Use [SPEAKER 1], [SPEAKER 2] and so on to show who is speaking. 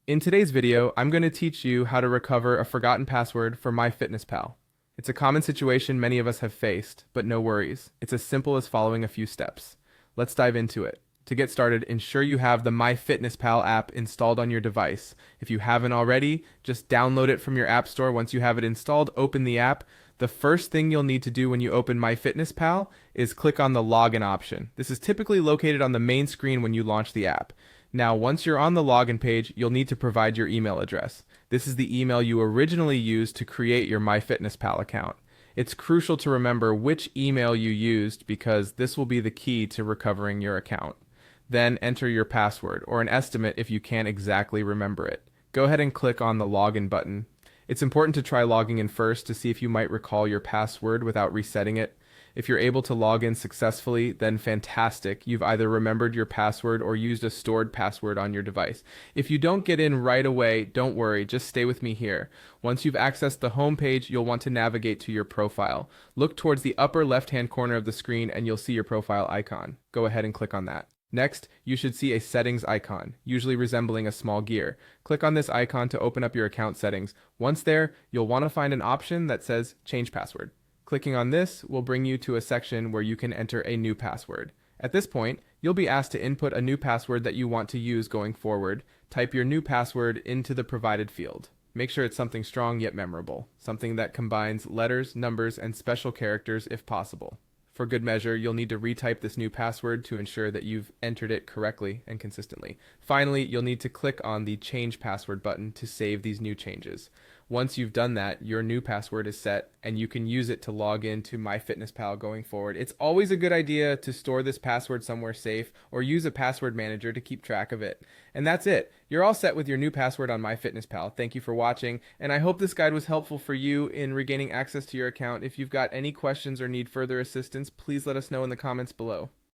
[SPEAKER 1] In today's video, I'm going to teach you how to recover a forgotten password for MyFitnessPal. It's a common situation many of us have faced, but no worries. It's as simple as following a few steps. Let's dive into it. To get started, ensure you have the MyFitnessPal app installed on your device. If you haven't already, just download it from your app store. Once you have it installed, open the app. The first thing you'll need to do when you open MyFitnessPal is click on the login option. This is typically located on the main screen when you launch the app. Now, once you're on the login page, you'll need to provide your email address. This is the email you originally used to create your MyFitnessPal account. It's crucial to remember which email you used because this will be the key to recovering your account. Then enter your password, or an estimate if you can't exactly remember it. Go ahead and click on the login button. It's important to try logging in first to see if you might recall your password without resetting it. If you're able to log in successfully, then fantastic. You've either remembered your password or used a stored password on your device. If you don't get in right away, don't worry, just stay with me here. Once you've accessed the home page, you'll want to navigate to your profile. Look towards the upper left-hand corner of the screen and you'll see your profile icon. Go ahead and click on that. Next, you should see a settings icon, usually resembling a small gear. Click on this icon to open up your account settings. Once there, you'll want to find an option that says Change Password. Clicking on this will bring you to a section where you can enter a new password. At this point, you'll be asked to input a new password that you want to use going forward. Type your new password into the provided field. Make sure it's something strong yet memorable, something that combines letters, numbers, and special characters if possible. For good measure, you'll need to retype this new password to ensure that you've entered it correctly and consistently. Finally, you'll need to click on the Change Password button to save these new changes. Once you've done that, your new password is set and you can use it to log into MyFitnessPal going forward. It's always a good idea to store this password somewhere safe or use a password manager to keep track of it. And that's it. You're all set with your new password on MyFitnessPal. Thank you for watching, and I hope this guide was helpful for you in regaining access to your account. If you've got any questions or need further assistance, please let us know in the comments below.